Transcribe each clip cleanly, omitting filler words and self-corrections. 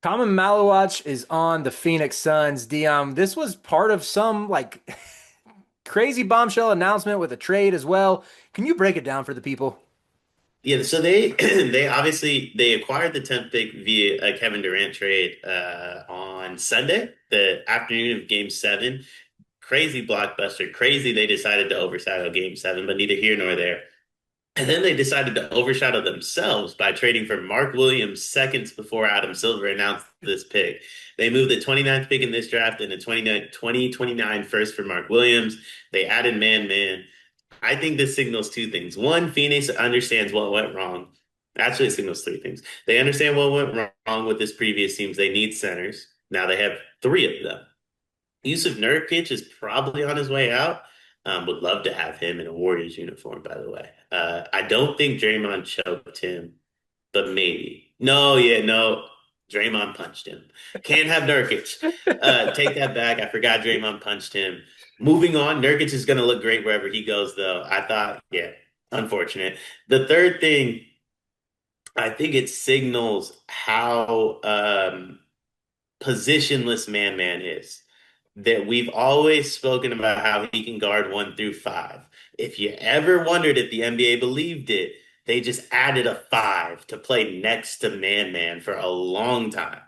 Khaman Maluach is on the Phoenix Suns. Dion, this was part of some like crazy bombshell announcement with a trade as well. Can you break it down for the people? Yeah, so they they obviously they acquired the 10th pick via a Kevin Durant trade on Sunday, the afternoon of Game 7. Crazy blockbuster, crazy they decided to overshadow Game 7, but neither here nor there. And then they decided to overshadow themselves by trading for Mark Williams seconds before Adam Silver announced this pick. They moved the 29th pick in this draft and the 2029 first for Mark Williams. They added man. I think this signals two things. One, Phoenix understands what went wrong. Actually, it signals three things. They understand what went wrong with this previous teams. They need centers. Now they have three of them. Yusuf Nurkic is probably on his way out. Would love to have him in a Warriors uniform, by the way. I don't think Draymond choked him, but maybe. No, yeah, no. Draymond punched him. Can't have Nurkic. Take that back. I forgot Draymond punched him. Moving on, Nurkic is going to look great wherever he goes, though. I thought, yeah, unfortunate. The third thing, I think it signals how positionless man is. That we've always spoken about how he can guard 1 through 5. If you ever wondered if the NBA believed it, they just added a 5 to play next to man for a long time.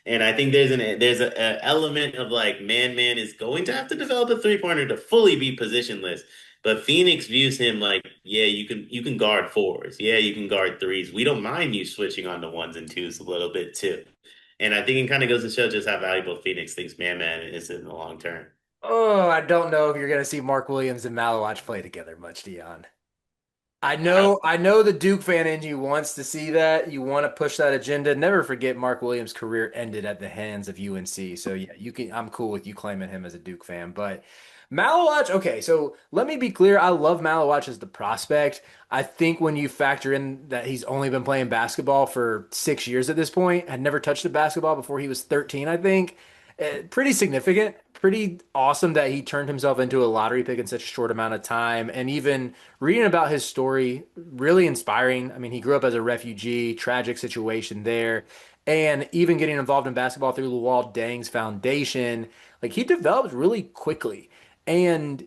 And I think there's a element of like man is going to have to develop a 3-pointer to fully be positionless. But Phoenix views him like, yeah, you can guard fours. Yeah, you can guard threes. We don't mind you switching on to ones and twos a little bit too. And I think it kind of goes to show just how valuable Phoenix thinks man is in the long term. Oh, I don't know if you're going to see Mark Williams and Maluach play together much, Dion. I I don't. know, I know the Duke fan in you wants to see that. You want to push that agenda. Never forget Mark Williams' career ended at the hands of UNC. So yeah, you can. I'm cool with you claiming him as a Duke fan, but Malawach. Okay, so let me be clear. I love Malawach as the prospect. I think when you factor in that he's only been playing basketball for 6 years at this point, had never touched a basketball before he was 13, I think. Pretty significant, pretty awesome that he turned himself into a lottery pick in such a short amount of time. And even reading about his story, really inspiring. I mean, he grew up as a refugee, tragic situation there. And even getting involved in basketball through Luol Deng's foundation, like he developed really quickly. And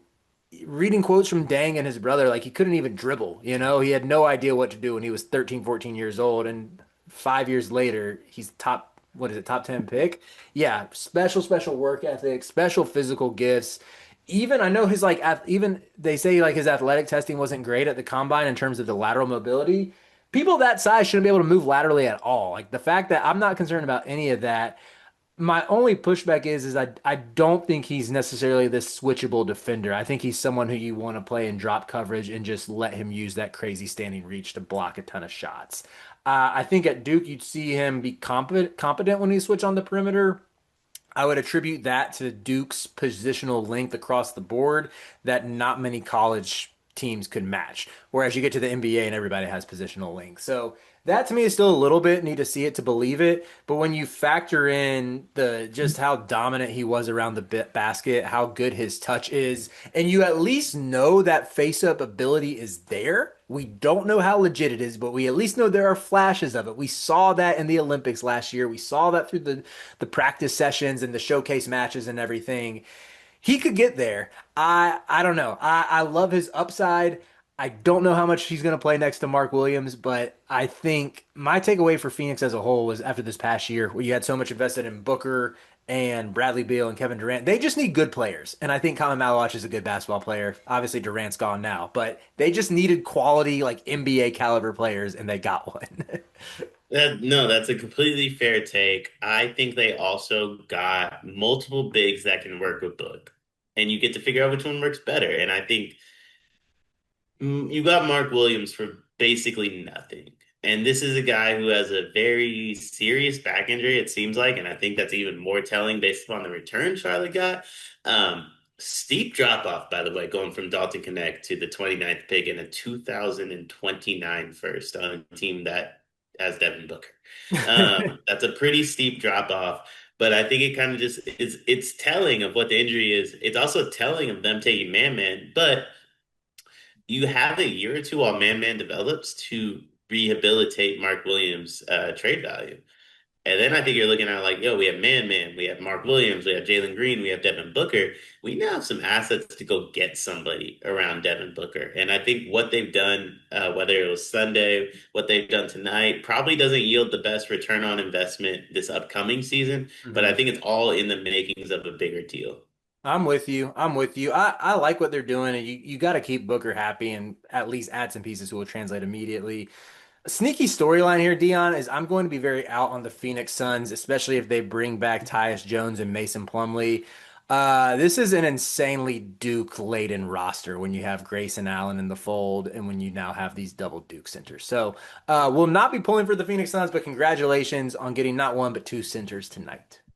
reading quotes from Dang and his brother, like he couldn't even dribble, he had no idea what to do when he was 13, 14 years old. And 5 years later, he's top, what is it, top 10 pick? Yeah, special work ethic, special physical gifts. Even I know his like even they say like his athletic testing wasn't great at the combine in terms of the lateral mobility. People that size shouldn't be able to move laterally at all. Like the fact that I'm not concerned about any of that. My only pushback is I don't think he's necessarily this switchable defender. I think he's someone who you want to play in drop coverage and just let him use that crazy standing reach to block a ton of shots. I think at Duke you'd see him be competent when he switch on the perimeter. I would attribute that to Duke's positional length across the board that not many college teams could match. Whereas you get to the NBA and everybody has positional length. So that to me is still a little bit need to see it to believe it. But when you factor in the just how dominant he was around the basket, how good his touch is, and you at least know that face-up ability is there. We don't know how legit it is, but we at least know there are flashes of it. We saw that in the Olympics last year. We saw that through the practice sessions and the showcase matches and everything. He could get there. I don't know. I love his upside. I don't know how much he's going to play next to Mark Williams, but I think my takeaway for Phoenix as a whole was after this past year where you had so much invested in Booker and Bradley Beal and Kevin Durant. They just need good players. And I think Khaman Maluach is a good basketball player. Obviously Durant's gone now, but they just needed quality like NBA caliber players and they got one. No, that's a completely fair take. I think they also got multiple bigs that can work with Book, and you get to figure out which one works better. And I think you got Mark Williams for basically nothing. And this is a guy who has a very serious back injury, it seems like. And I think that's even more telling based upon the return Charlotte got. Steep drop off, by the way, going from Dalton Connect to the 29th pick and a 2029 first on a team that has Devin Booker. That's a pretty steep drop off. But I think it kind of just it's telling of what the injury is. It's also telling of them taking man. But you have a year or two while man develops to rehabilitate Mark Williams' trade value. And then I think you're looking at like, yo, we have Man, we have Mark Williams, we have Jalen Green, we have Devin Booker. We now have some assets to go get somebody around Devin Booker. And I think what they've done, whether it was Sunday, what they've done tonight, probably doesn't yield the best return on investment this upcoming season. But I Mhm. think it's all in the makings of a bigger deal. I'm with you. I'm with you. I like what they're doing, and you got to keep Booker happy and at least add some pieces who will translate immediately. A sneaky storyline here, Dion, is I'm going to be very out on the Phoenix Suns, especially if they bring back Tyus Jones and Mason Plumlee. This is an insanely Duke-laden roster when you have Grayson Allen in the fold and when you now have these double Duke centers. So we'll not be pulling for the Phoenix Suns, but congratulations on getting not one but two centers tonight.